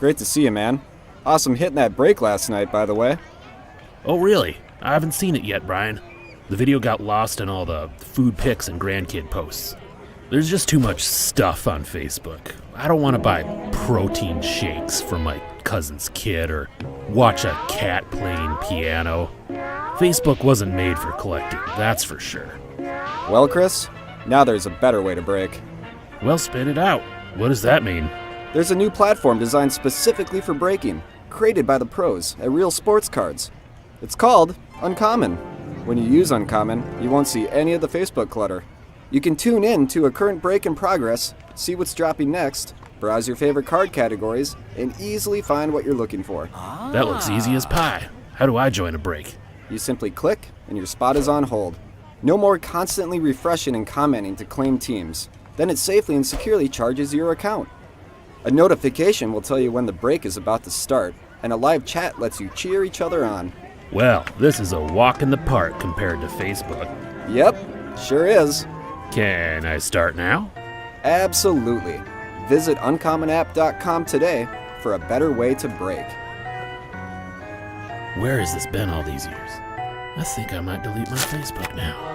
Great to see you, man. Awesome hitting that break last night, by the way. Oh, really? I haven't seen it yet, Brian. The video got lost in all the food pics and grandkid posts. There's just too much stuff on Facebook. I don't want to buy protein shakes for my cousin's kid or watch a cat playing piano. Facebook wasn't made for collecting, that's for sure. Well, Chris, now there's a better way to break. Well, spit it out. What does that mean? There's a new platform designed specifically for breaking, created by the pros at Real Sports Cards. It's called Uncommon. When you use Uncommon, you won't see any of the Facebook clutter. You can tune in to a current break in progress, see what's dropping next, browse your favorite card categories, and easily find what you're looking for. That looks easy as pie. How do I join a break? You simply click, and your spot is on hold. No more constantly refreshing and commenting to claim teams. Then it safely and securely charges your account. A notification will tell you when the break is about to start, and a live chat lets you cheer each other on. Well, this is a walk in the park compared to Facebook. Yep, sure is. Can I start now? Absolutely. Visit uncommonapp.com today for a better way to break. Where has this been all these years? I think I might delete my Facebook now.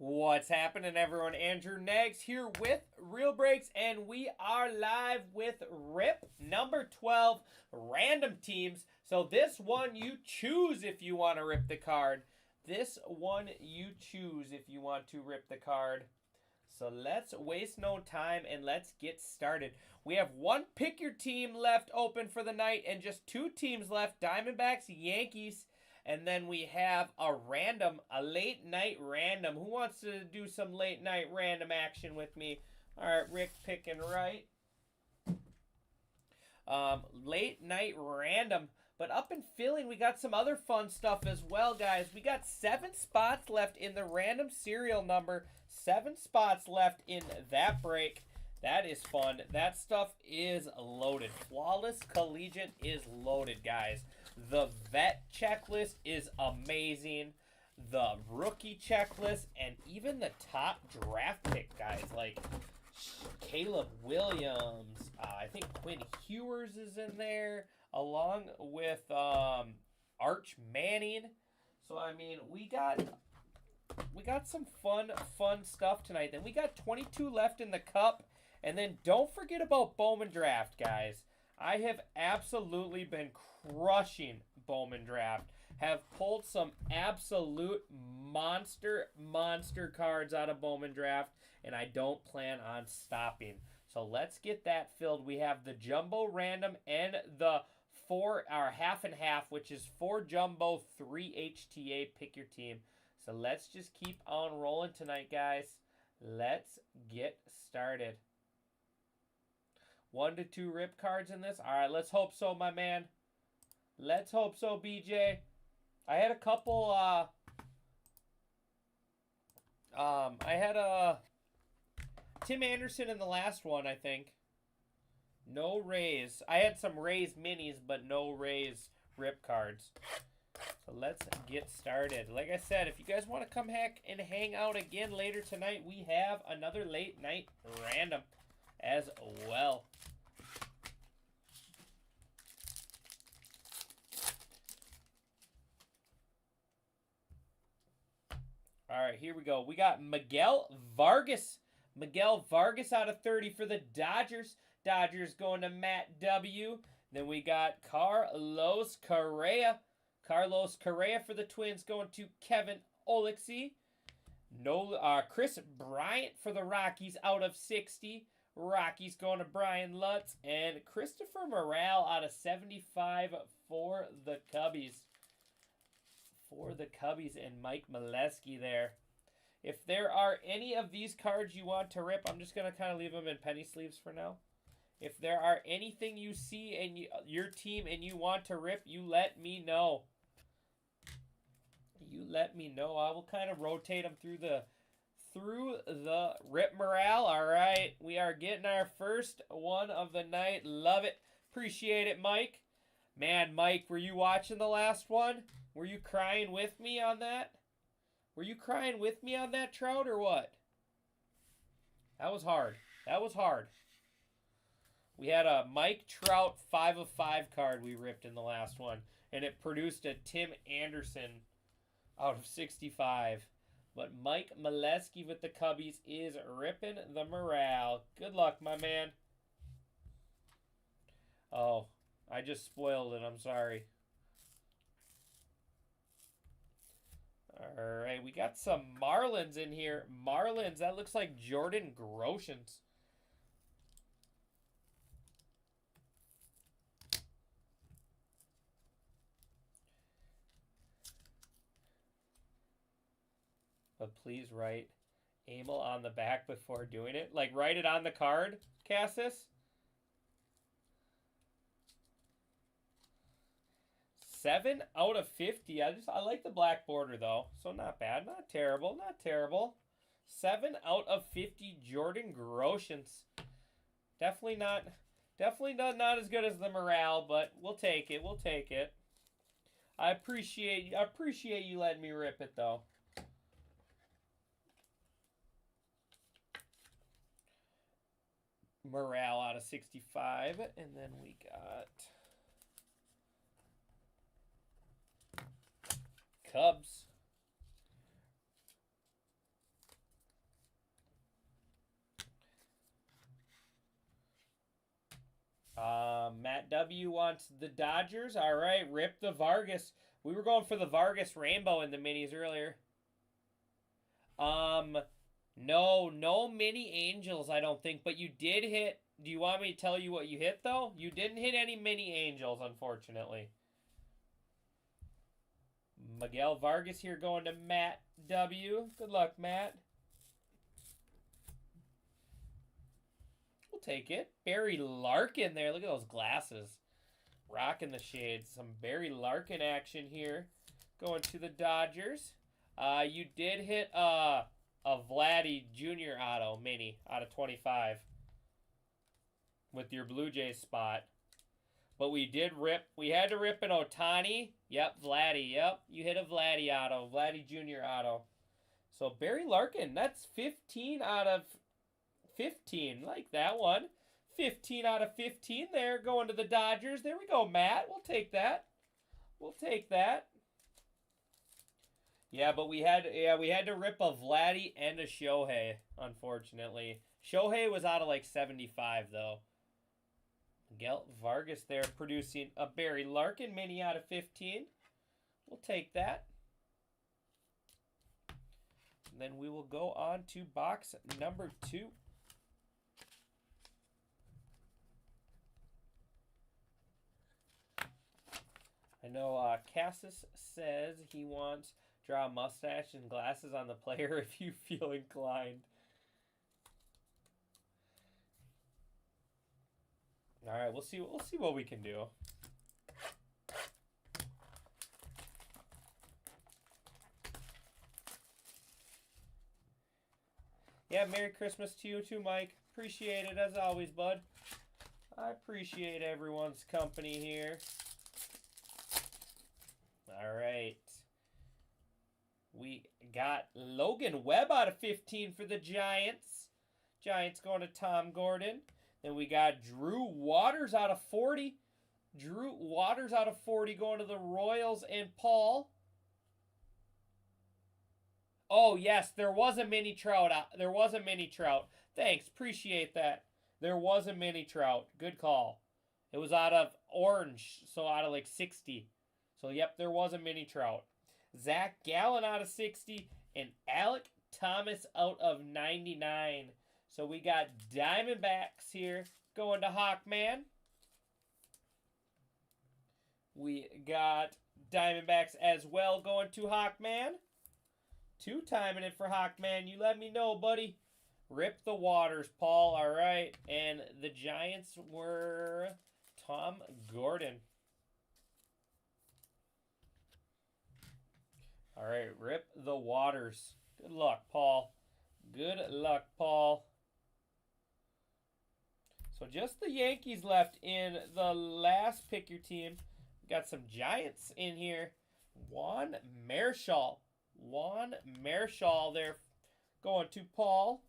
What's happening, everyone? Andrew Nags here with Real Breaks, and we are live with RIP number 12, Random Teams. So this one you choose if you want to rip the card. This one you choose if you want to rip the card. So let's waste no time and let's get started. We have one pick your team left open for the night and just two teams left, Diamondbacks, Yankees. And then we have a late night random. Who wants to do some late night random action with me? All right, Rick picking right. Late night random. But up and filling, we got some other fun stuff as well, guys. We got 7 spots left in the random serial number. 7 spots left in that break. That is fun. That stuff is loaded. Flawless Collegiate is loaded, guys. The vet checklist is amazing. The rookie checklist and even the top draft pick guys like Caleb Williams. I think Quinn Hewers is in there along with Arch Manning. So I mean, we got some fun stuff tonight. Then we got 22 left in the cup. And then don't forget about Bowman Draft, guys. I have absolutely been crushing Bowman Draft. Have pulled some absolute monster cards out of Bowman Draft, and I don't plan on stopping. So let's get that filled. We have the Jumbo Random and the half and half, which is 4 Jumbo, 3 HTA. Pick your team. So let's just keep on rolling tonight, guys. Let's get started. 1 to 2 rip cards in this. All right, let's hope so, my man. Let's hope so, BJ. I had a couple, I had a Tim Anderson in the last one, I think. No Rays. I had some Rays minis, but no Rays rip cards. So let's get started. Like I said, if you guys want to come back and hang out again later tonight, we have another late night random as well. All right, here we go. We got Miguel Vargas. Miguel Vargas out of 30 for the Dodgers. Dodgers going to Matt W. Then we got Carlos Correa. Carlos Correa for the Twins going to Kevin Olixie. Chris Bryant for the Rockies out of 60. Rockies going to Brian Lutz. And Christopher Morale out of 75 for the Cubbies. for the Cubbies and Mike Molesky there. If there are any of these cards you want to rip, I'm just going to kind of leave them in penny sleeves for now. If there are anything you see in your team and you want to rip, you let me know. You let me know. I will kind of rotate them through the rip morale. All right, we are getting our first one of the night. Love it. Appreciate it, Mike. Man, Mike, were you watching the last one? Were you crying with me on that? Were you crying with me on that, Trout, or what? That was hard. That was hard. We had a Mike Trout 5 of 5 card we ripped in the last one, and it produced a Tim Anderson out of 65. But Mike Molesky with the Cubbies is ripping the morale. Good luck, my man. Oh, I just spoiled it. I'm sorry. All right, we got some Marlins in here. Marlins, that looks like Jordan Groshans. But please write Emil on the back before doing it. Like, write it on the card, Cassis. 7 out of 50. I like the black border, though. So not bad. Not terrible. Not terrible. 7 out of 50 Jordan Groshans. Definitely not as good as the morale, but we'll take it. We'll take it. I appreciate you letting me rip it, though. Morale out of 65, and then we got Cubs. Matt W wants the Dodgers. All right, rip the Vargas. We were going for the Vargas Rainbow in the minis earlier. No mini Angels, I don't think, but you did hit. Do you want me to tell you what you hit, though? You didn't hit any mini Angels, unfortunately. Miguel Vargas here going to Matt W. Good luck, Matt. We'll take it. Barry Larkin there. Look at those glasses. Rocking the shades. Some Barry Larkin action here. Going to the Dodgers. You did hit a Vladdy Jr. auto mini out of 25 with your Blue Jays spot. But we did rip. We had to rip an Ohtani. Yep, Vladdy. Yep, you hit a Vladdy auto. Vladdy Jr. auto. So Barry Larkin, that's 15 out of 15. Like that one. 15 out of 15 there going to the Dodgers. There we go, Matt. We'll take that. We'll take that. Yeah, but we had to rip a Vladdy and a Shohei, unfortunately. Shohei was out of like 75 though. Miguel Vargas there producing a Barry Larkin mini out of 15. We'll take that. And then we will go on to box number 2. I know Cassis says he wants draw a mustache and glasses on the player if you feel inclined. All right, we'll see what we can do. Yeah, Merry Christmas to you too, Mike. Appreciate it as always, bud. I appreciate everyone's company here. All right. We got Logan Webb out of 15 for the Giants. Giants going to Tom Gordon. Then we got Drew Waters out of 40. Drew Waters out of 40 going to the Royals and Paul. Oh, yes, there was a mini Trout. There was a mini Trout. Thanks, appreciate that. There was a mini Trout. Good call. It was out of orange, so out of like 60. So, yep, there was a mini Trout. Zach Gallen out of 60 and Alec Thomas out of 99. So we got Diamondbacks here going to Hawkman. We got Diamondbacks as well, going to Hawkman. 2-timing it for Hawkman. You let me know, buddy. Rip the waters, Paul. All right. And the Giants were Tom Gordon. All right. Rip the waters. Good luck, Paul. Good luck, Paul. So just the Yankees left in the last pick your team. Got some Giants in here. Juan Marichal. Juan Marichal there going to Paul.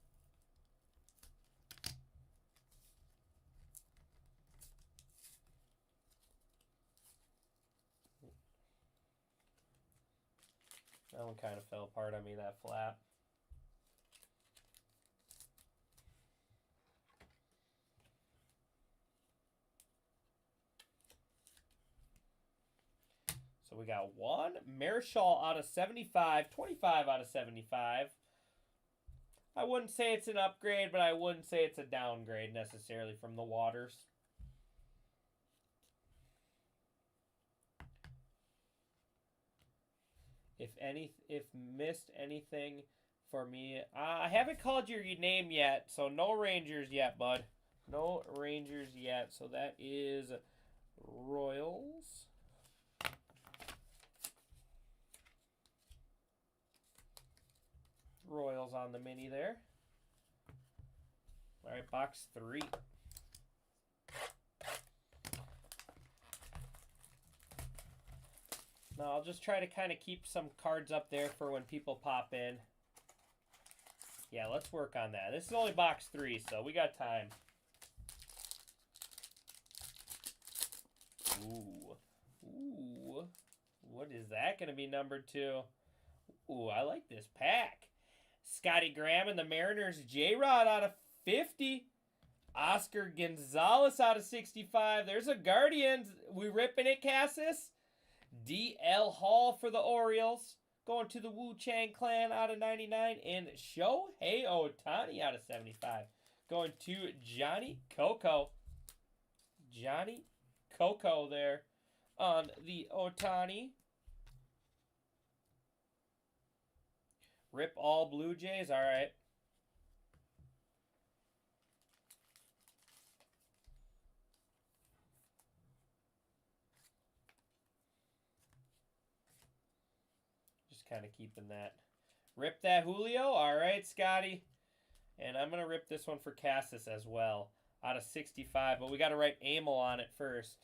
That one kind of fell apart on me, that flap. So we got Juan Marichal out of 75, 25 out of 75. I wouldn't say it's an upgrade, but I wouldn't say it's a downgrade necessarily from the Waters. If missed anything for me, I haven't called your name yet, so no Rangers yet, bud. No Rangers yet, so that is Royals. Royals on the mini there. All right, box 3. Now, I'll just try to kind of keep some cards up there for when people pop in. Yeah, let's work on that. This is only box 3, so we got time. Ooh. Ooh. What is that going to be numbered to? Ooh, I like this pack. Scotty Graham and the Mariners. J-Rod out of 50. Oscar Gonzalez out of 65. There's a Guardians. We ripping it, Cassis. D.L. Hall for the Orioles. Going to the Wu Chang Clan out of 99. And Shohei Ohtani out of 75. Going to Johnny Coco. Johnny Coco there on the Ohtani. Rip all Blue Jays. All right. Just kind of keeping that. Rip that Julio. All right, Scotty. And I'm going to rip this one for Cassis as well. Out of 65. But we got to write Amel on it first.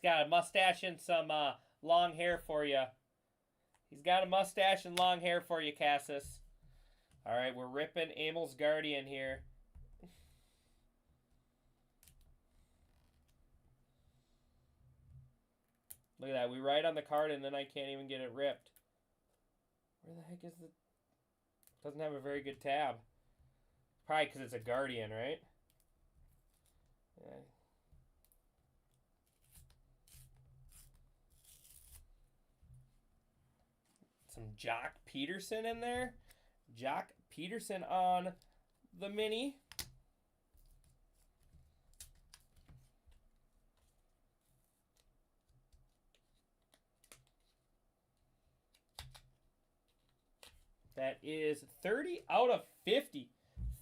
Got a mustache and some long hair for you. He's got a mustache and long hair for you, Cassis. All right, we're ripping Amel's Guardian here. Look at that. We write on the card and then I can't even get it ripped. Where the heck is the... Doesn't have a very good tab. Probably because it's a Guardian, right? Yeah. Some Jock Peterson in there. Jock Peterson on the mini. That is 30 out of 50.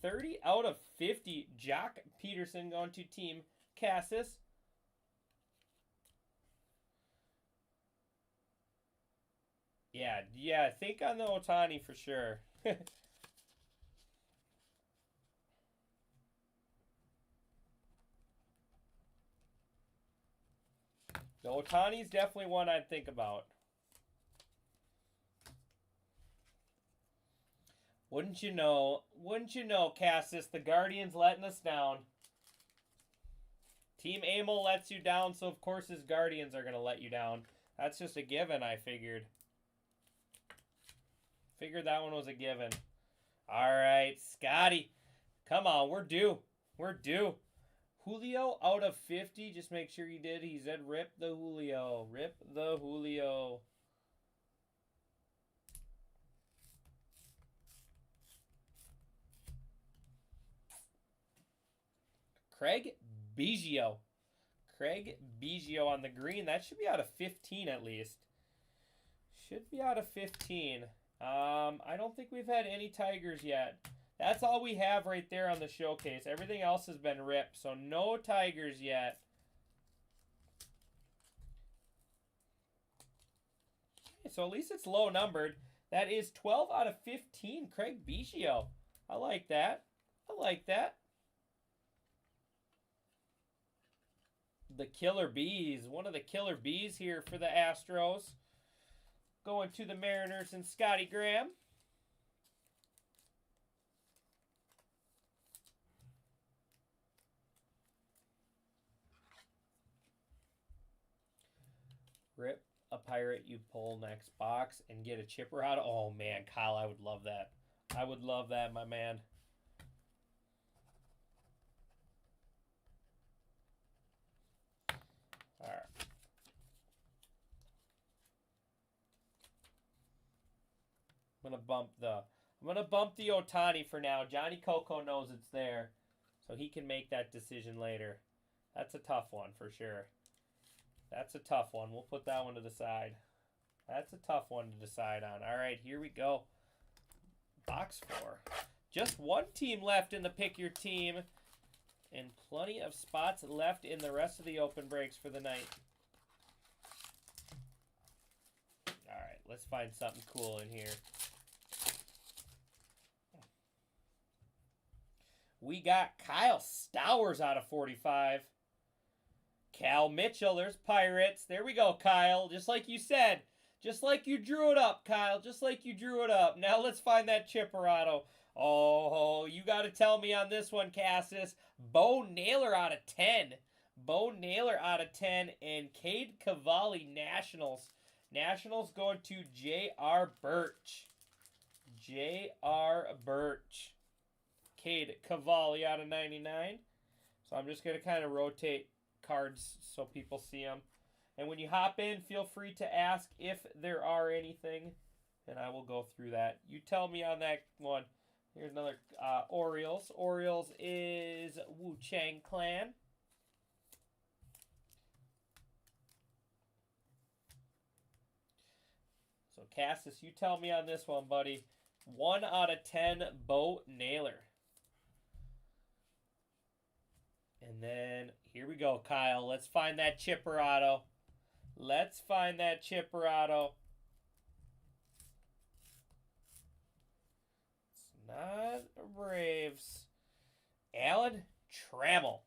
30 out of 50. Jock Peterson going to Team Cassis. Yeah, think on the Ohtani for sure. The Ohtani's definitely one I'd think about. Wouldn't you know, Cassis, the Guardians letting us down. Team Amel lets you down, so of course his Guardians are going to let you down. That's just a given, I figured. Figured that one was a given. All right, Scotty. Come on, we're due. We're due. Julio out of 50. Just make sure you did. He said rip the Julio. Rip the Julio. Craig Biggio. Craig Biggio on the green. That should be out of 15 at least. Should be out of 15. I don't think we've had any Tigers yet. That's all we have right there on the showcase. Everything else has been ripped, so no Tigers yet. Okay, so at least it's low numbered. That is 12 out of 15. Craig Biggio. I like that. I like that. The Killer Bees. One of the Killer Bees here for the Astros. Going to the Mariners and Scotty Graham. Rip a Pirate, you pull next box and get a chipper out. Oh, man, Kyle, I would love that. I would love that, my man. All right. I'm gonna bump the Ohtani for now. Johnny Coco knows it's there, so he can make that decision later. That's a tough one for sure. That's a tough one. We'll put that one to the side. That's a tough one to decide on. All right, here we go. Box 4. Just one team left in the Pick Your Team, and plenty of spots left in the rest of the open breaks for the night. All right, let's find something cool in here. We got Kyle Stowers out of 45. Cal Mitchell, there's Pirates. There we go, Kyle. Just like you said. Just like you drew it up, Kyle. Just like you drew it up. Now let's find that Chipperado. Oh, you got to tell me on this one, Cassis. Bo Naylor out of 10. Bo Naylor out of 10. And Cade Cavalli, Nationals. Nationals going to J.R. Birch. J.R. Birch. Cade Cavalli out of 99. So I'm just going to kind of rotate cards so people see them. And when you hop in, feel free to ask if there are anything, and I will go through that. You tell me on that one. Here's another Orioles. Orioles is Wu Chang Clan. So Cassis, you tell me on this one, buddy. 1 out of 10, Bo Naylor. And then, here we go, Kyle. Let's find that Chipperado. Let's find that Chipperado. It's not Braves. Alan Trammell.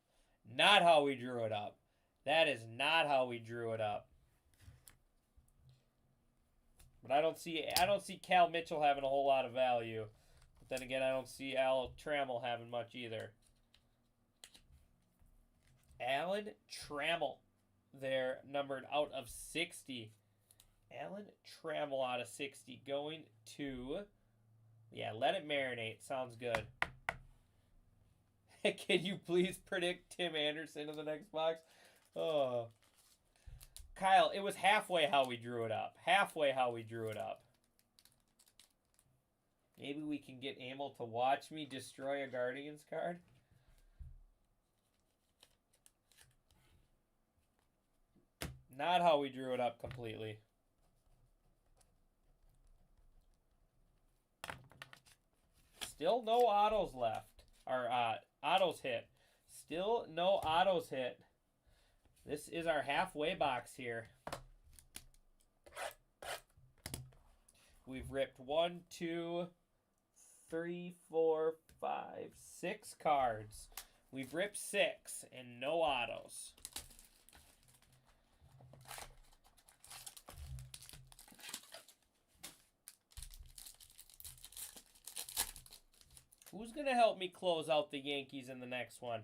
Not how we drew it up. That is not how we drew it up. But I don't see Cal Mitchell having a whole lot of value. But then again, I don't see Al Trammell having much either. Alan Trammell there, numbered out of 60. Alan Trammell out of 60 going to, yeah, let it marinate. Sounds good. Can you please predict Tim Anderson in the next box? Oh. Kyle, it was halfway how we drew it up. Halfway how we drew it up. Maybe we can get Emil to watch me destroy a Guardians card. Not how we drew it up completely. Still no autos left. Or autos hit. Still no autos hit. This is our halfway box here. We've ripped 1, 2, 3, 4, 5, 6 cards. We've ripped 6 and no autos. Who's going to help me close out the Yankees in the next one?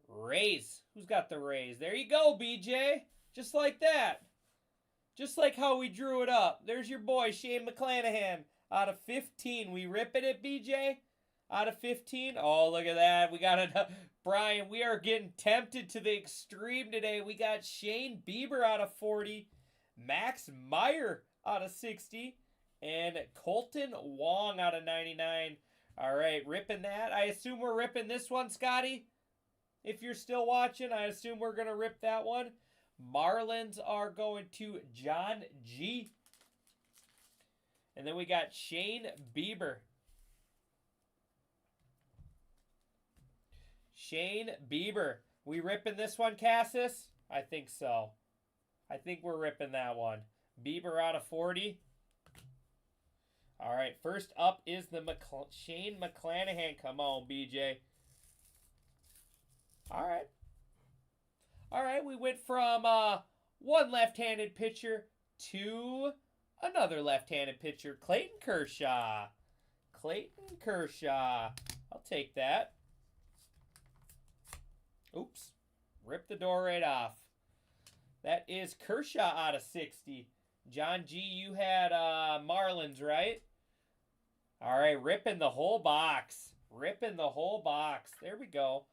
Rays. Who's got the Rays? There you go, BJ. Just like that. Just like how we drew it up. There's your boy, Shane McClanahan. Out of 15. We ripping it, BJ? out of 15. Oh, look at that. We got a Brian, we are getting tempted to the extreme today. We got Shane Bieber out of 40, Max Meyer out of 60, and Colton Wong out of 99. All right, ripping that. I assume we're ripping this one, Scotty. If you're still watching, I assume we're going to rip that one. Marlins are going to John G. And then we got Shane Bieber. Shane Bieber. We ripping this one, Cassis? I think so. I think we're ripping that one. Bieber out of 40. All right, first up is the Shane McClanahan. Come on, BJ. All right. All right, we went from one left-handed pitcher to another left-handed pitcher, Clayton Kershaw. Clayton Kershaw. I'll take that. Oops. Rip the door right off. That is Kershaw out of 60. John G., you had Marlins, right? All right, ripping the whole box. Ripping the whole box. There we go.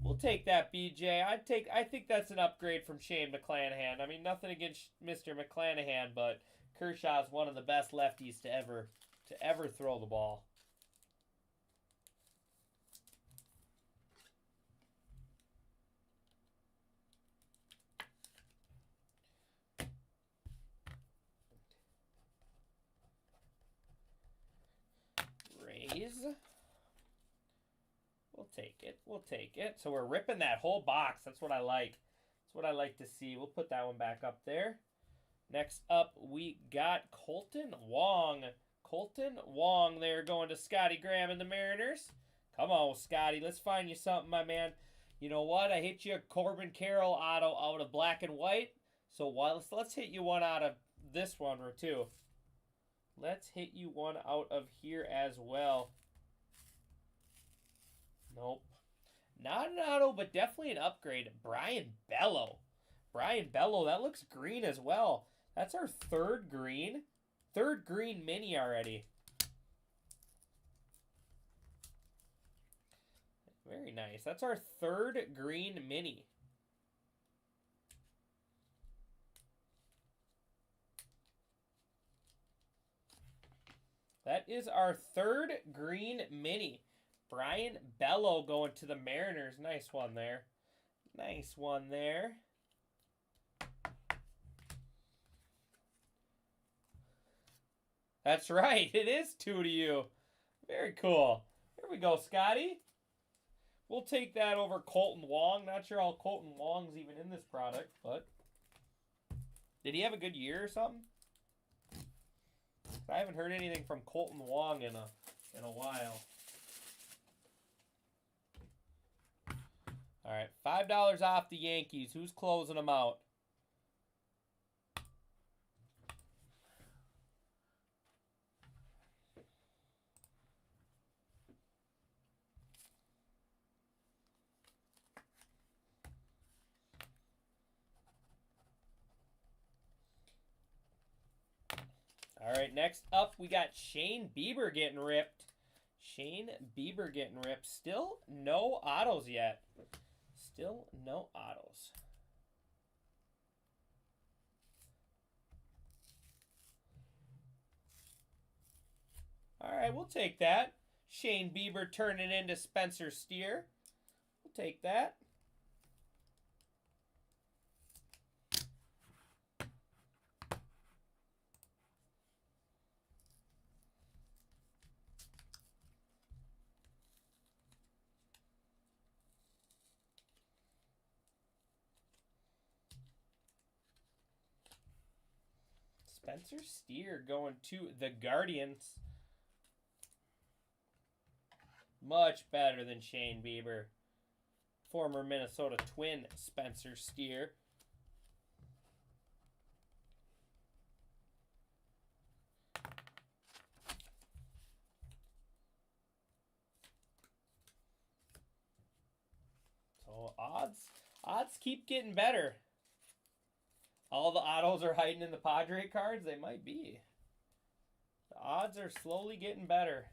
We'll take that, BJ. I think that's an upgrade from Shane McClanahan. I mean, nothing against Mr. McClanahan, but Kershaw is one of the best lefties to ever throw the ball. Rays. We'll take it. We'll take it. So we're ripping that whole box. That's what I like. That's what I like to see. We'll put that one back up there. Next up, we got Colton Wong. Colton Wong there going to Scotty Graham and the Mariners. Come on, Scotty. Let's find you something, my man. You know what? I hit you a Corbin Carroll auto out of black and white. So let's hit you one out of this one or two. Let's hit you one out of here as well. Nope. Not an auto, but definitely an upgrade. Brian Bello. Brian Bello, that looks green as well. That's our third green. Third green mini already. Very nice. That's our third green mini. That is our third green mini. Brian Bello going to the Mariners. Nice one there. Nice one there. That's right. It is 2 to you. Very cool. Here we go, Scotty. We'll take that over Colton Wong. Not sure how Colton Wong's even in this product, but did he have a good year or something? I haven't heard anything from Colton Wong in a while. All right, $5 off the Yankees. Who's closing them out? All right, next up, we got Shane Bieber getting ripped. Shane Bieber getting ripped. Still no autos yet. Still no autos. All right, we'll take that. Shane Bieber turning into Spencer Steer. We'll take that. Spencer Steer going to the Guardians. Much better than Shane Bieber. Former Minnesota Twin Spencer Steer. So odds keep getting better. All the autos are hiding in the Padre cards? They might be. The odds are slowly getting better.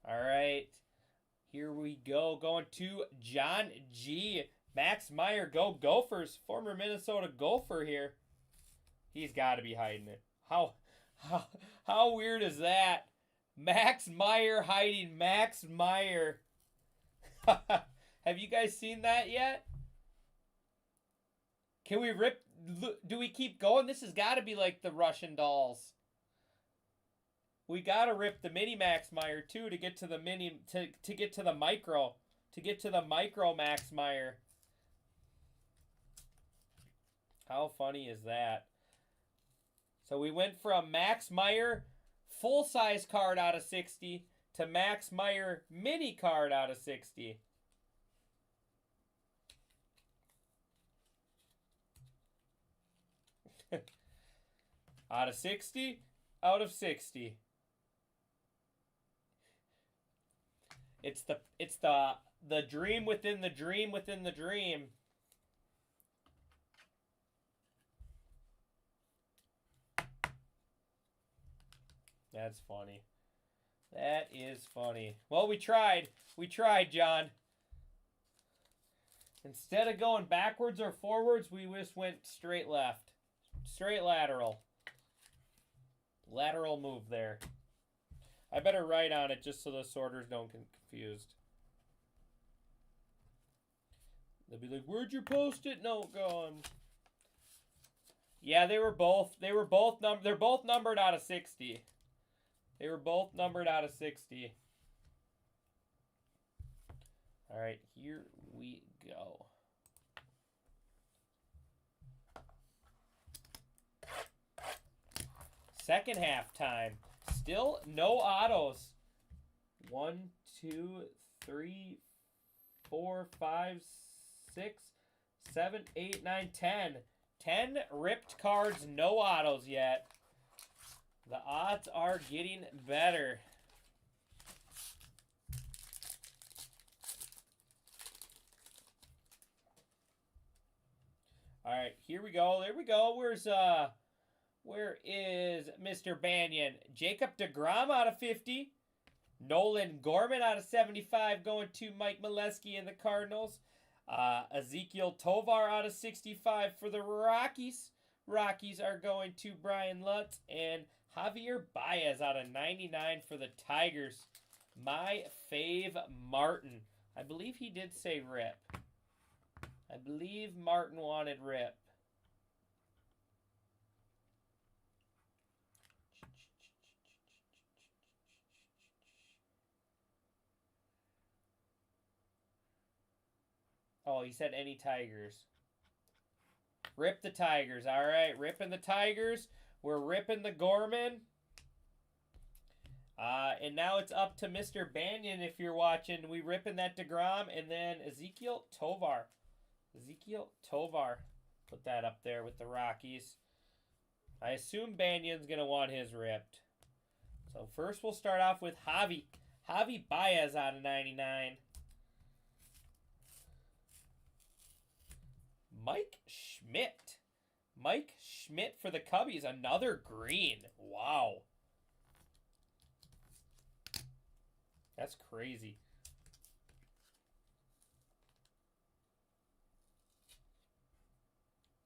All right. Here we go. Going to John G. Max Meyer, go Gophers. Former Minnesota Gopher here. He's got to be hiding it. How weird is that? Max Meyer hiding Max Meyer. Have you guys seen that yet? Can we rip? Do we keep going? This has got to be like the Russian dolls. We got to rip the mini Max Meyer too to get to the mini to get to the micro. To get to the micro Max Meyer. How funny is that? So we went from Max Meyer full-size card out of 60 to Max Meyer mini card out of 60. Out of 60, out of 60. It's the dream within the dream within the dream. That's funny. That is funny. Well, we tried. We tried, John. Instead of going backwards or forwards, we just went straight left. Straight lateral. Lateral move there. I better write on it just so the sorters don't get confused. They'll be like, "Where'd you post it?" No, go on. Yeah, they're both numbered out of 60. They were both numbered out of 60. All right, here we go. Second half time. Still no autos. 1, 2, 3, 4, 5, 6, 7, 8, 9, 10. 10 ripped cards, no autos yet. The odds are getting better. All right, here we go. There we go. Where is Mr. Banyan? Jacob deGrom out of 50. Nolan Gorman out of 75 going to Mike Molesky and the Cardinals. Ezekiel Tovar out of 65 for the Rockies. Rockies are going to Brian Lutz. And Javier Baez out of 99 for the Tigers. My fave Martin. I believe he did say rip. I believe Martin wanted rip. Oh, he said any Tigers. Rip the Tigers. All right, ripping the Tigers. We're ripping the Gorman. And now it's up to Mr. Banyan if you're watching. We ripping that deGrom and then Ezekiel Tovar. Ezekiel Tovar. Put that up there with the Rockies. I assume Banyan's going to want his ripped. So first we'll start off with Javi. Javi Baez out of 99. Mike Schmidt. Mike Schmidt for the Cubbies. Another green. Wow. That's crazy.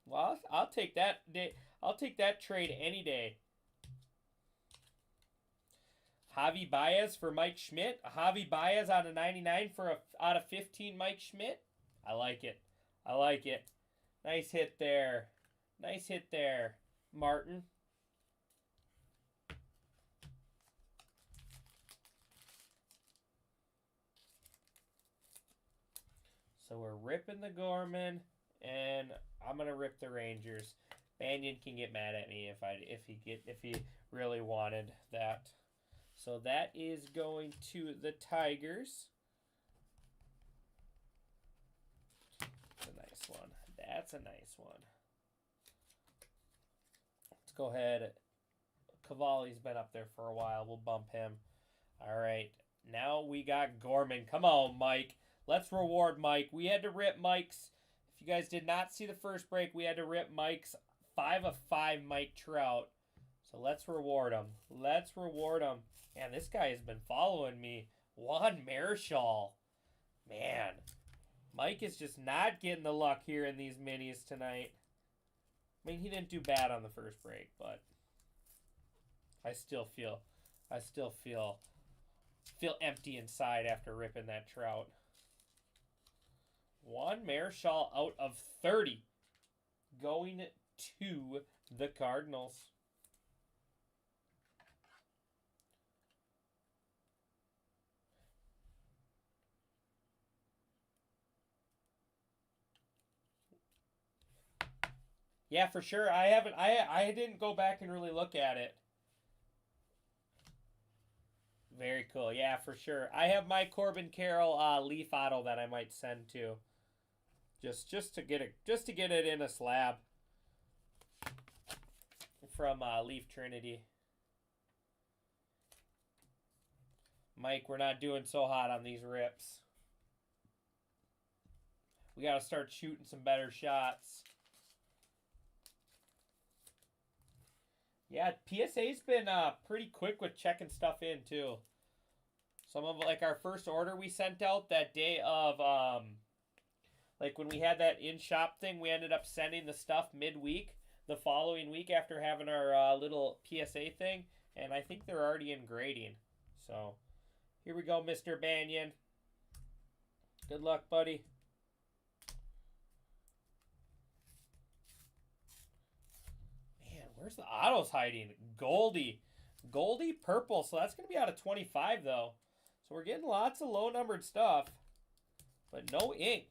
Well, I'll take that day. I'll take that trade any day. Javi Baez for Mike Schmidt. Javi Baez out of 99 for out of 15 Mike Schmidt. I like it. I like it. Nice hit there. Nice hit there, Martin. So we're ripping the Gorman, and I'm gonna rip the Rangers. Banyan can get mad at me if he really wanted that. So that is going to the Tigers. That's a nice one. That's a nice one. Let's go ahead. Cavalli's been up there for a while. We'll bump him. All right. Now we got Gorman. Come on, Mike. Let's reward Mike. We had to rip Mike's. If you guys did not see the first break, we had to rip Mike's 5 of 5 Mike Trout. So let's reward him. Let's reward him. Man, this guy has been following me Juan Marichal. Man, Mike is just not getting the luck here in these minis tonight. I mean, he didn't do bad on the first break, but I still feel empty inside after ripping that Trout. Juan Marichal out of 30 going to the Cardinals. Yeah, for sure. I didn't go back and really look at it. Very cool. Yeah, for sure. I have my Corbin Carroll Leaf Auto that I might send to. Just to get it in a slab from Leaf Trinity. Mike, we're not doing so hot on these rips. We got to start shooting some better shots. Yeah, PSA's been pretty quick with checking stuff in too. Some of like our first order we sent out that day of like when we had that in-shop thing, we ended up sending the stuff midweek, the following week after having our little PSA thing, and I think they're already in grading. So, here we go, Mr. Banyan. Good luck, buddy. Man, where's the autos hiding? Goldie purple, so that's going to be out of 25, though. So we're getting lots of low-numbered stuff, but no ink.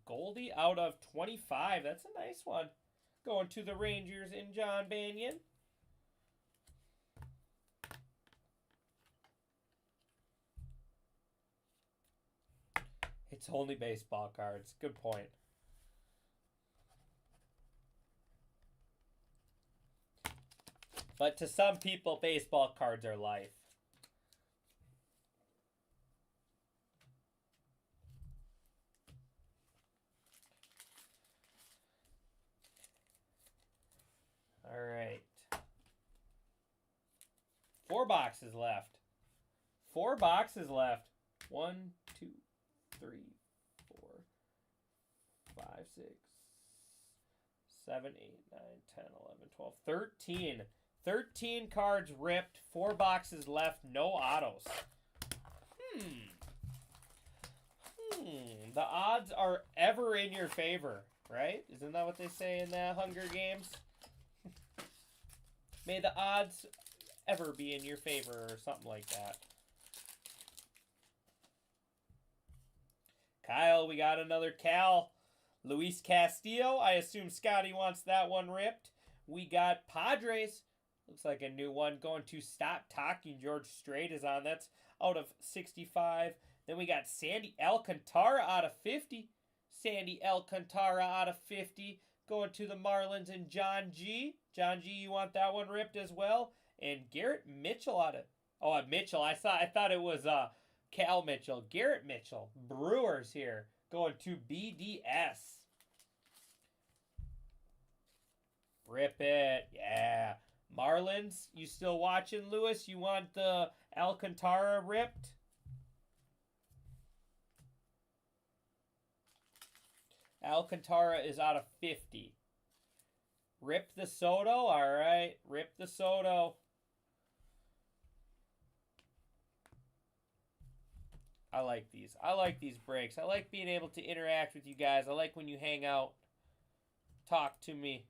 Goldie out of 25. That's a nice one. Going to the Rangers in John Banyan. It's only baseball cards. Good point. But to some people, baseball cards are life. All right. 4 boxes left. 4 boxes left. 1, 2, 3, 4, 5, 6, 7, 8, 9, 10, 11, 12, 13. 13 cards ripped. 4 boxes left. No autos. The odds are ever in your favor, right? Isn't that what they say in the Hunger Games? May the odds ever be in your favor or something like that. Kyle, we got another Cal. Luis Castillo. I assume Scotty wants that one ripped. We got Padres. Looks like a new one going to Stop Talking. George Strait is on. That's out of 65. Then we got Sandy Alcantara out of 50. Sandy Alcantara out of 50. Going to the Marlins and John G. John G, you want that one ripped as well? And Garrett Mitchell out of... Oh, Mitchell. I thought it was Cal Mitchell. Garrett Mitchell. Brewers here. Going to BDS. Rip it. Yeah. Marlins, you still watching, Lewis? You want the Alcantara ripped? Alcantara is out of 50. Rip the Soto. All right. Rip the Soto. I like these. I like these breaks. I like being able to interact with you guys. I like when you hang out. Talk to me.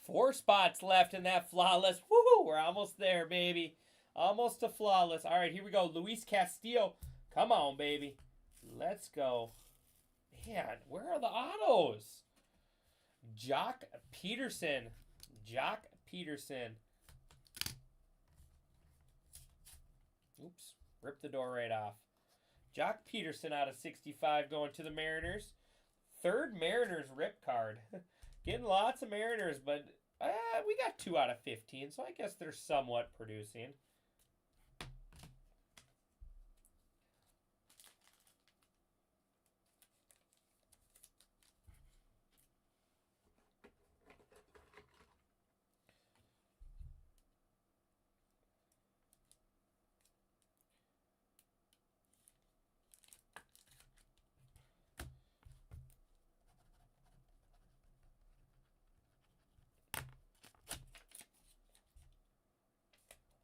Four spots left in that flawless. Woohoo! We're almost there, baby. Almost to flawless. All right, here we go. Luis Castillo. Come on, baby. Let's go. Man, where are the autos? Jock Peterson. Jock Peterson. Oops. Ripped the door right off. Jock Peterson out of 65 going to the Mariners. Third Mariners rip card. Getting lots of Mariners, but We got 2 out of 15, so I guess they're somewhat producing.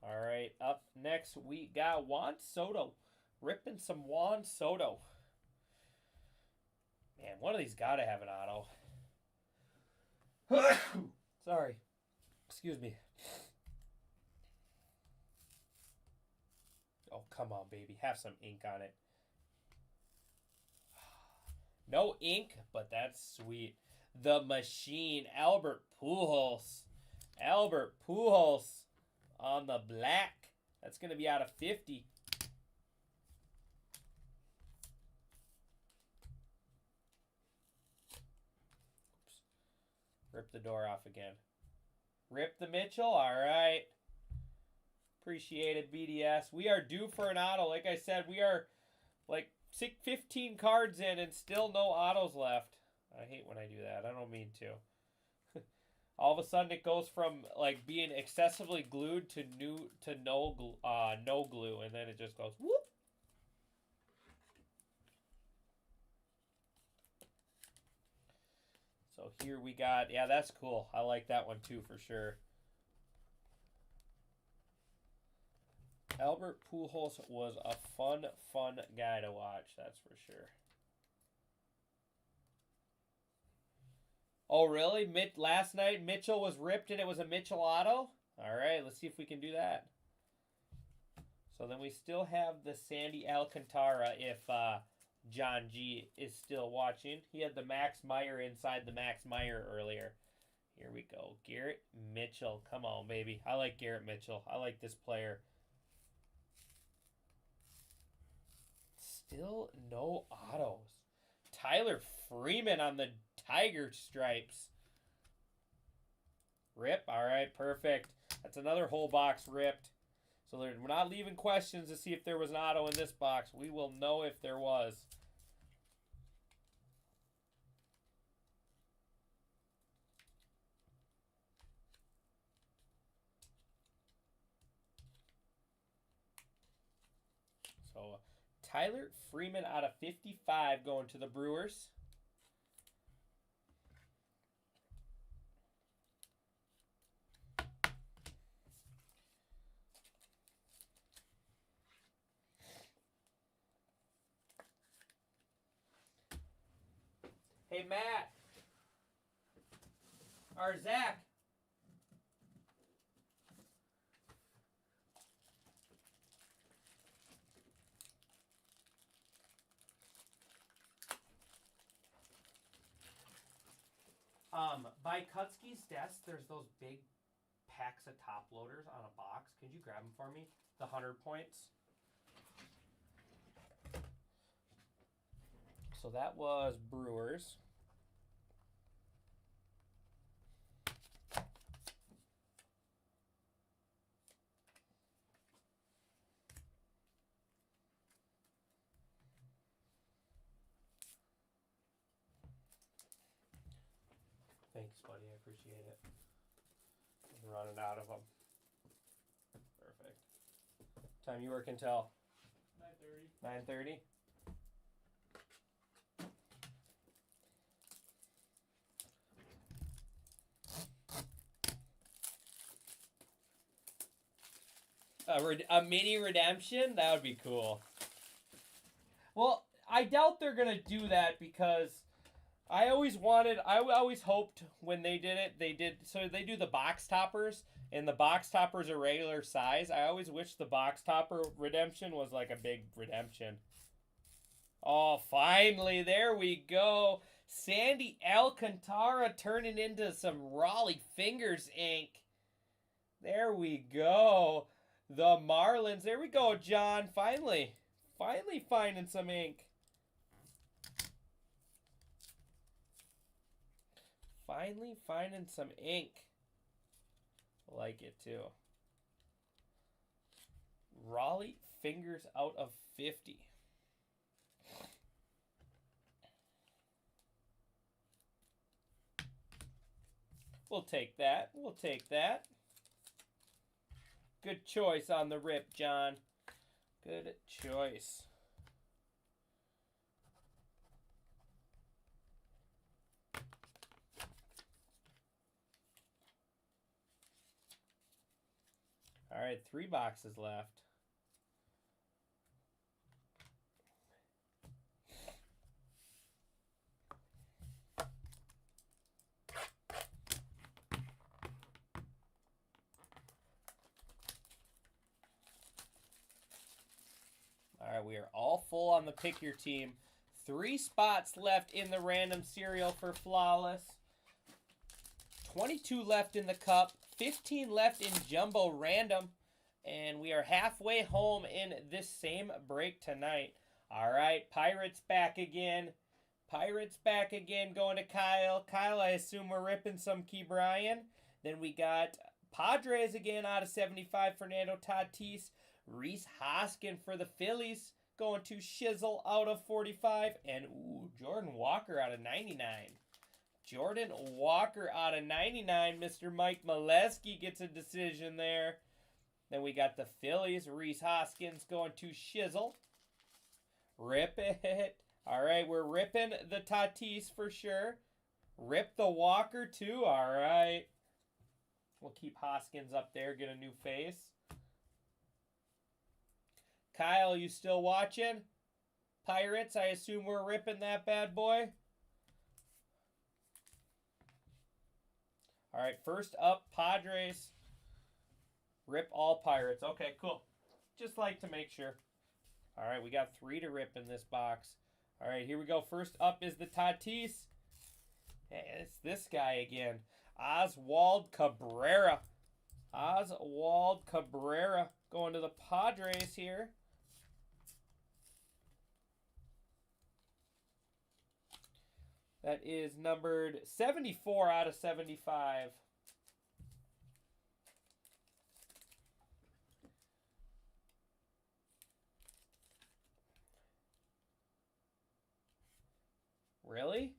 All right, up next we got Juan Soto. Ripping some Juan Soto. Man, one of these got to have an auto. Sorry. Excuse me. Oh, come on, baby. Have some ink on it. No ink, but that's sweet. The Machine, Albert Pujols. Albert Pujols on the black. That's going to be out of 50. Oops. Rip the door off again. Rip the Mitchell. All right. Appreciate it, BDS. We are due for an auto. Like I said, we are like 15 cards in and still no autos left. I hate when I do that. I don't mean to. All of a sudden it goes from like being excessively glued to no glue, and then it just goes whoop. So here we got, yeah, that's cool. I like that one too for sure. Albert Pujols was a fun guy to watch, that's for sure. Oh, really? Last night, Mitchell was ripped and it was a Mitchell auto? All right, let's see if we can do that. So then we still have the Sandy Alcantara if John G is still watching. He had the Max Meyer inside the Max Meyer earlier. Here we go. Garrett Mitchell. Come on, baby. I like Garrett Mitchell. I like this player. Still no autos. Tyler Freeman on the Tiger stripes. Rip. All right, perfect. That's another whole box ripped. So we're not leaving questions to see if there was an auto in this box. We will know if there was. So Tyler Freeman out of 55 going to the Brewers. Hey, Matt. Or Zach. By Kutsky's desk, there's those big packs of top loaders on a box. Could you grab them for me? The 100 points. So that was Brewers. Thanks, buddy. I appreciate it. I'm running out of them. Perfect. Time you work until? 9:30. 9:30? A mini redemption? That would be cool. Well, I doubt they're going to do that because I always hoped when they did it, so they do the box toppers, and the box toppers are regular size. I always wish the box topper redemption was like a big redemption. Oh, finally, there we go. Sandy Alcantara turning into some Raleigh Fingers ink. There we go. The Marlins. There we go, John. Finally finding some ink. Finally finding some ink. Like it too. Raleigh fingers out of 50. We'll take that. We'll take that. Good choice on the rip, John. Good choice. All right, 3 boxes left. All right, we are all full on the pick your team. 3 spots left in the random serial for Flawless. 22 left in the cup. 15 left in jumbo random. And we are halfway home in this same break tonight. All right, Pirates back again. Pirates back again, going to Kyle. Kyle, I assume we're ripping some Ke'Bryan. Then we got Padres again out of 75, Fernando Tatis. Rhys Hoskins for the Phillies, going to Shizzle out of 45. And, ooh, Jordan Walker out of 99. Jordan Walker out of 99. Mr. Mike Molesky gets a decision there. Then we got the Phillies. Rhys Hoskins going to Shizzle. Rip it. All right, we're ripping the Tatis for sure. Rip the Walker too. All right. We'll keep Hoskins up there, get a new face. Kyle, you still watching? Pirates, I assume we're ripping that bad boy. All right, first up, Padres. Rip all Pirates. Okay, cool. Just like to make sure. All right, we got 3 to rip in this box. All right, here we go. First up is the Tatis. Hey, it's this guy again. Oswald Cabrera. Oswald Cabrera going to the Padres here. That is numbered 74 out of 75. Really?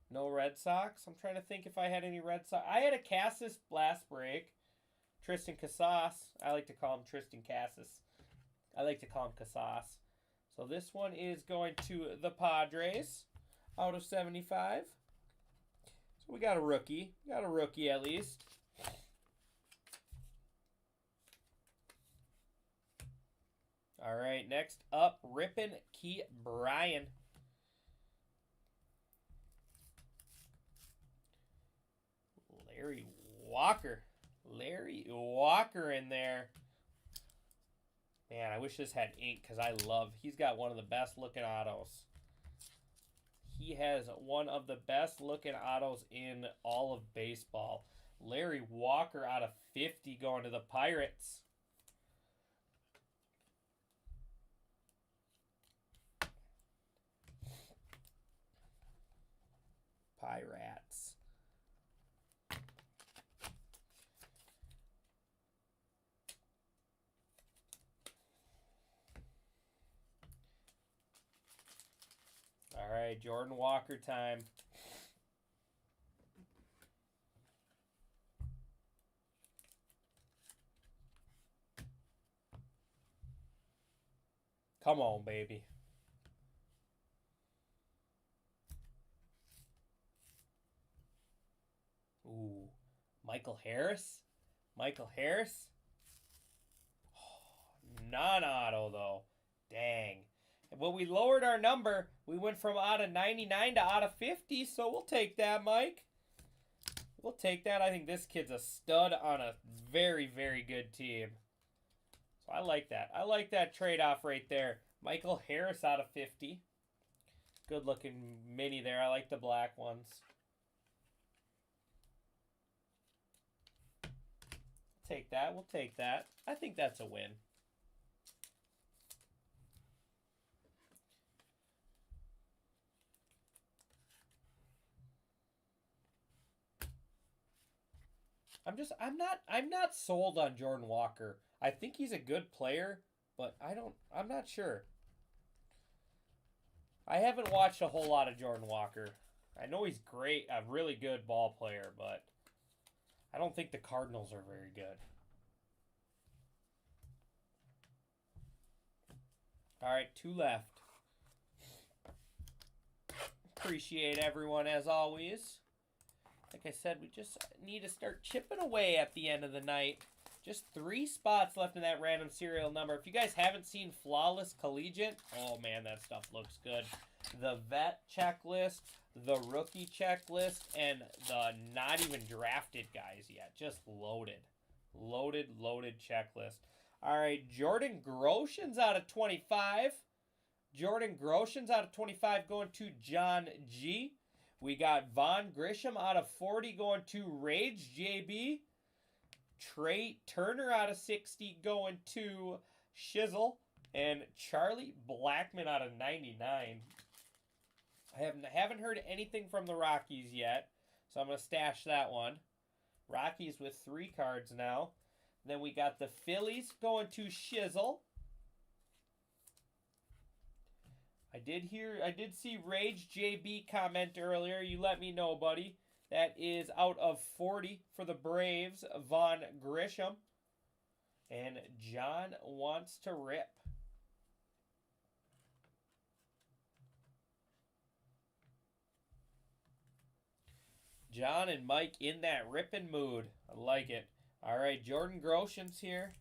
No Red Sox? I'm trying to think if I had any Red Sox. I had a Cassis last break. Tristan Casas. I like to call him Tristan Casas. I like to call him Casas. So this one is going to the Padres out of 75. So we got a rookie. We got a rookie at least. All right, next up, Rippin' Ke'Bryan. Larry Walker. Larry Walker in there. Man, I wish this had ink because he's got one of the best looking autos. He has one of the best looking autos in all of baseball. Larry Walker out of 50 going to the Pirates. Pirates. All right, Jordan Walker time. Come on, baby. Ooh, Michael Harris? Michael Harris? Oh, non-auto, though. Dang. When we lowered our number, we went from out of 99 to out of 50, so we'll take that, Mike. We'll take that. I think this kid's a stud on a very, very good team. So I like that. I like that trade-off right there. Michael Harris out of 50. Good-looking mini there. I like the black ones. Take that. We'll take that. I think that's a win. I'm not sold on Jordan Walker. I think he's a good player, but I'm not sure. I haven't watched a whole lot of Jordan Walker. I know he's great, a really good ball player, but I don't think the Cardinals are very good. All right, 2 left. Appreciate everyone as always. Like I said, we just need to start chipping away at the end of the night. Just 3 spots left in that random serial number. If you guys haven't seen Flawless Collegiate, oh man, that stuff looks good. The vet checklist, the rookie checklist, and the not even drafted guys yet. Just loaded. Loaded checklist. All right, Jordan Groshans out of 25. Jordan Groshans out of 25 going to John G. We got Von Grisham out of 40 going to Rage JB. Trey Turner out of 60 going to Shizzle. And Charlie Blackman out of 99. I haven't heard anything from the Rockies yet, so I'm going to stash that one. Rockies with 3 cards now. Then we got the Phillies going to Shizzle. I did see Rage JB comment earlier. You let me know, buddy. That is out of 40 for the Braves, Von Grisham. And John wants to rip. John and Mike in that ripping mood. I like it. All right, Jordan Groshans here.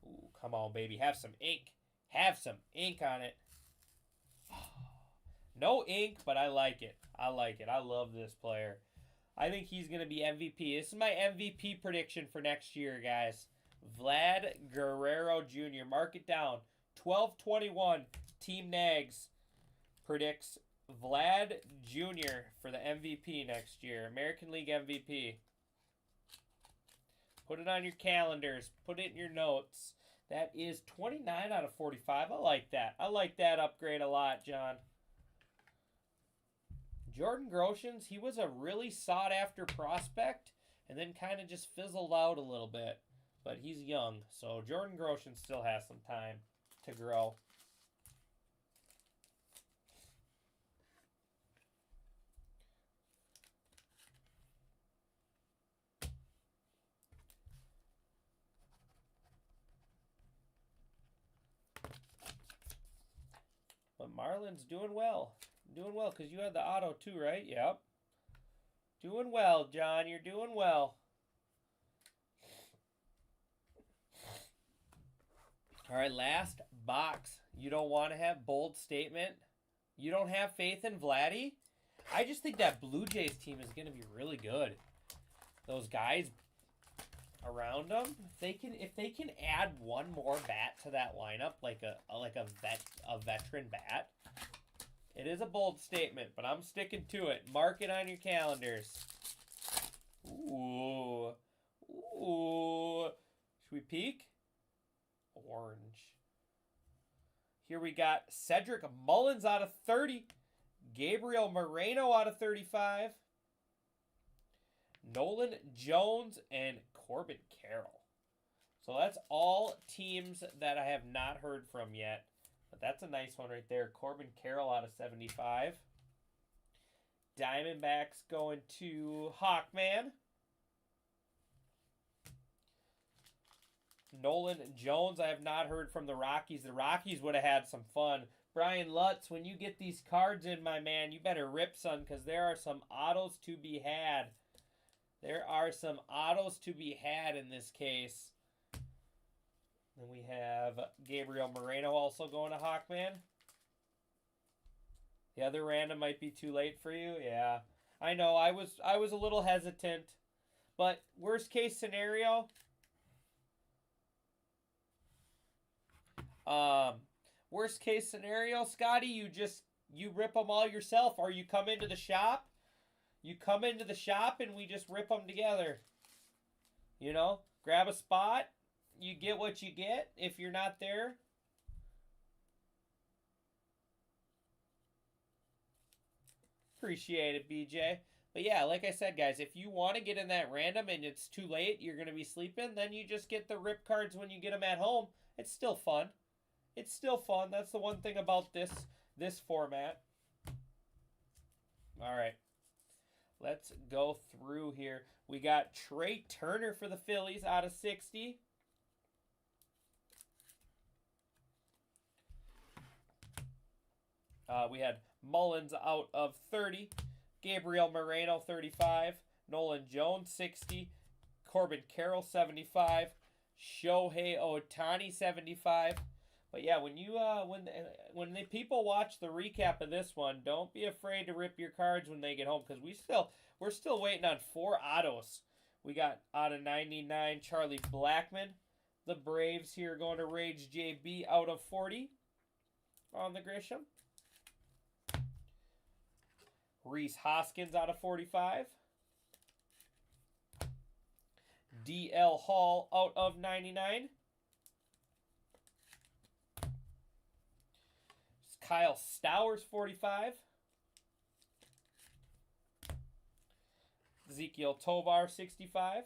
Ooh, come on, baby. Have some ink. Have some ink on it. No ink, but I like it. I like it. I love this player. I think he's going to be MVP. This is my MVP prediction for next year, guys. Vlad Guerrero Jr. Mark it down. 12/21. Team Nags predicts Vlad Jr. for the MVP next year. American League MVP. Put it on your calendars. Put it in your notes. That is 29 out of 45. I like that. I like that upgrade a lot, John. Jordan Groshans, he was a really sought-after prospect and then kind of just fizzled out a little bit. But he's young, so Jordan Groshans still has some time to grow. But Marlon's doing well. Doing well because you had the auto too, right? Yep. Doing well, John. You're doing well. All right, last box. You don't want to have bold statement. You don't have faith in Vladdy? I just think that Blue Jays team is going to be really good. Those guys around them, if they can add one more bat to that lineup, like a veteran bat. It is a bold statement, but I'm sticking to it. Mark it on your calendars. Ooh. Ooh. Should we peek? Orange. Here we got Cedric Mullins out of 30. Gabriel Moreno out of 35. Nolan Jones and Corbin Carroll. So that's all teams that I have not heard from yet. But that's a nice one right there. Corbin Carroll out of 75. Diamondbacks going to Hawkman. Nolan Jones, I have not heard from the Rockies. The Rockies would have had some fun. Brian Lutz, when you get these cards in, my man, you better rip, son, because there are some autos to be had. There are some autos to be had in this case. Then we have Gabriel Moreno also going to Hawkman. The other random might be too late for you. Yeah, I know. I was a little hesitant, but worst case scenario. Worst case scenario, Scotty, you rip them all yourself, or you come into the shop. You come into the shop and we just rip them together. You know, grab a spot. You get what you get if you're not there. Appreciate it, BJ. But yeah, like I said, guys, if you want to get in that random and it's too late, you're going to be sleeping, then you just get the rip cards when you get them at home. It's still fun. It's still fun. That's the one thing about this format. All right. Let's go through here. We got Trey Turner for the Phillies out of 60. We had Mullins out of 30. Gabriel Moreno, 35. Nolan Jones, 60. Corbin Carroll, 75. Shohei Ohtani, 75. But yeah, when you when the people watch the recap of this one, don't be afraid to rip your cards when they get home, because we're still waiting on 4 autos. We got out of 99 Charlie Blackmon. The Braves here going to Rage JB out of 40 on the Grisham. Rhys Hoskins out of 45. DL Hall out of 99. Kyle Stowers, 45. Ezekiel Tovar, 65.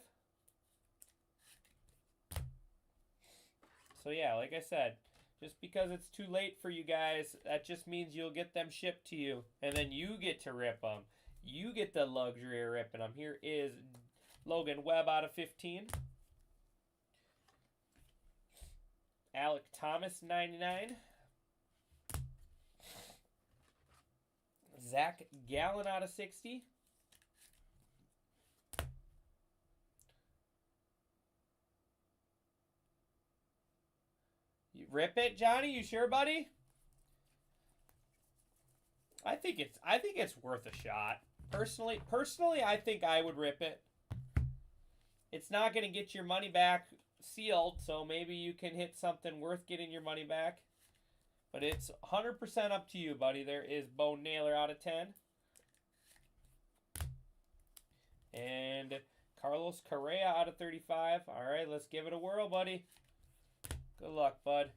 So yeah, like I said, just because it's too late for you guys, that just means you'll get them shipped to you. And then you get to rip them. You get the luxury of ripping them. Here is Logan Webb out of 15. Alec Thomas, 99. Zach Gallen out of 60. You rip it, Johnny? You sure, buddy? I think it's worth a shot. Personally, I think I would rip it. It's not going to get your money back sealed, so maybe you can hit something worth getting your money back. But it's 100% up to you, buddy. There is Bo Naylor out of 10. And Carlos Correa out of 35. All right, let's give it a whirl, buddy. Good luck, bud.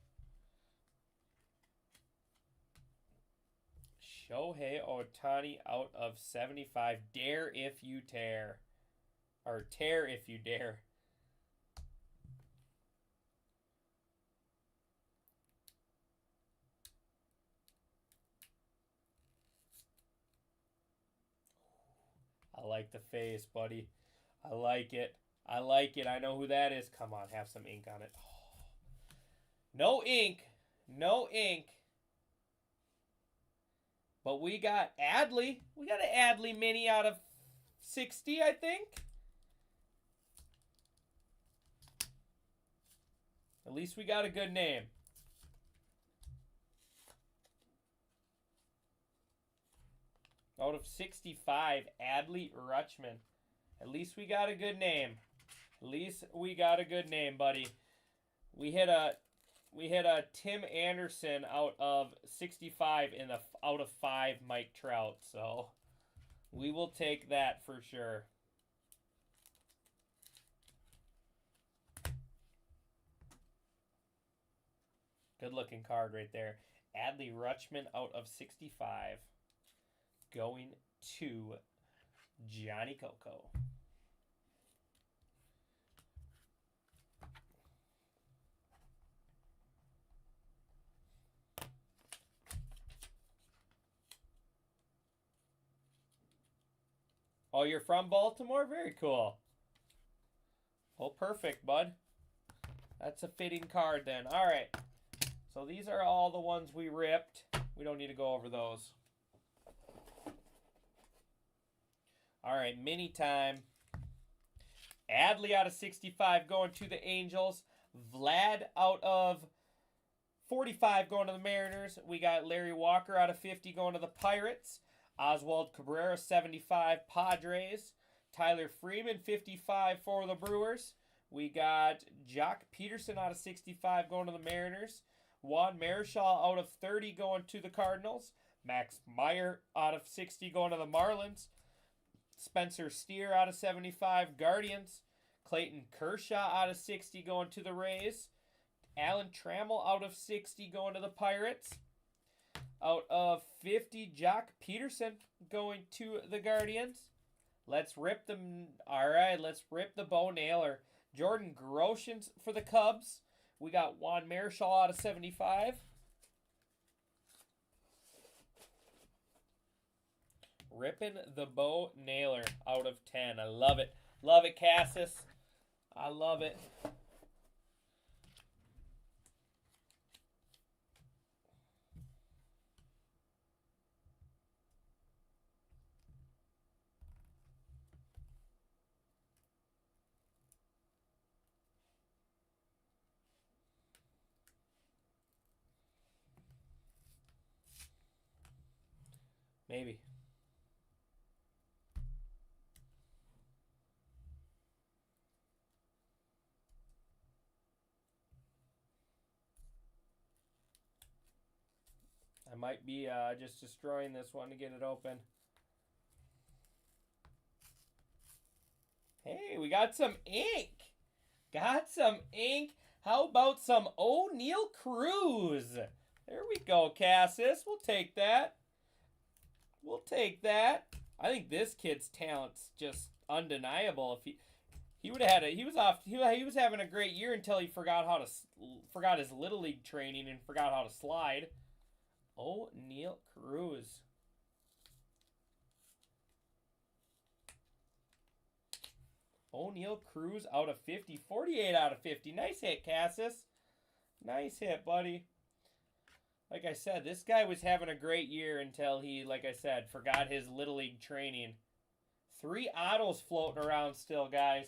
Shohei Ohtani out of 75. Dare if you tear. Or tear if you dare. I like the face, buddy. I like it. I like it. I know who that is. Come on, have some ink on it. Oh. No ink. No ink. But we got Adley. We got an Adley mini out of 60, I think. At least we got a good name. Out of 65, Adley Rutschman. At least we got a good name. At least we got a good name, buddy. We hit a Tim Anderson out of 65 in the out of 5 Mike Trout. So we will take that for sure. Good looking card right there. Adley Rutschman out of 65. Going to Johnny Coco. Oh, you're from Baltimore? Very cool. Well, perfect, bud. That's a fitting card then. All right. So these are all the ones we ripped. We don't need to go over those. All right, mini time. Adley out of 65 going to the Angels. Vlad out of 45 going to the Mariners. We got Larry Walker out of 50 going to the Pirates. Oswald Cabrera, 75, Padres. Tyler Freeman, 55 for the Brewers. We got Jock Peterson out of 65 going to the Mariners. Juan Marichal out of 30 going to the Cardinals. Max Meyer out of 60 going to the Marlins. Spencer Steer out of 75, Guardians. Clayton Kershaw out of 60 going to the Rays. Alan Trammell out of 60 going to the Pirates. Out of 50, Jock Peterson going to the Guardians. Let's rip them. All right, let's rip the Bo Nailer. Jordan Groshans for the Cubs. We got Juan Marichal out of 75. Ripping the Bo Nailer out of 10. I love it. Love it, Cassis. I love it. Maybe. I might be just destroying this one to get it open. Hey, we got some ink. Got some ink. How about some O'Neal Cruz? There we go, Cassis. We'll take that. We'll take that. I think this kid's talent's just undeniable. If he would have had he was having a great year until he forgot his little league training and forgot how to slide. O'Neal Cruz. O'Neal Cruz out of 50. 48 out of 50. Nice hit, Cassis. Nice hit, buddy. Like I said, this guy was having a great year until he, like I said, forgot his Little League training. 3 autos floating around still, guys.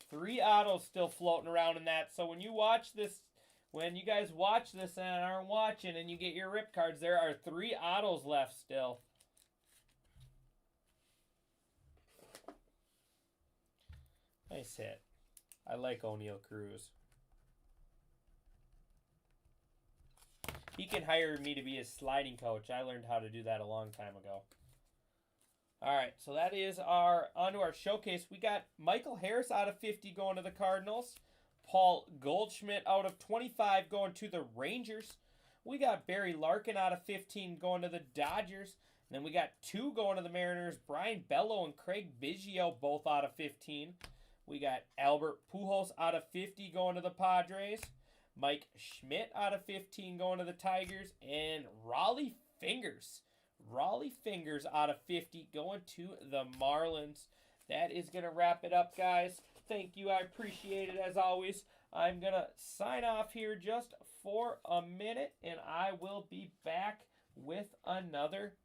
3 autos still floating around in that. So when you watch this, when you guys watch this and aren't watching and you get your rip cards, there are 3 autos left still. Nice hit. I like O'Neal Cruz. He can hire me to be his sliding coach. I learned how to do that a long time ago. All right, so that is onto our showcase. We got Michael Harris out of 50 going to the Cardinals. Paul Goldschmidt out of 25 going to the Rangers. We got Barry Larkin out of 15 going to the Dodgers. And then we got 2 going to the Mariners. Brian Bello and Craig Biggio both out of 15. We got Albert Pujols out of 50 going to the Padres. Mike Schmidt out of 15 going to the Tigers. And Raleigh Fingers out of 50 going to the Marlins. That is going to wrap it up, guys. Thank you. I appreciate it as always. I'm going to sign off here just for a minute, and I will be back with another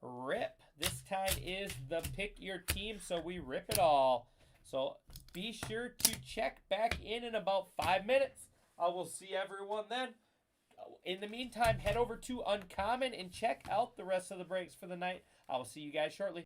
rip. This time is the pick your team, so we rip it all. So be sure to check back in about 5 minutes. I will see everyone then. In the meantime, head over to Uncommon and check out the rest of the breaks for the night. I will see you guys shortly.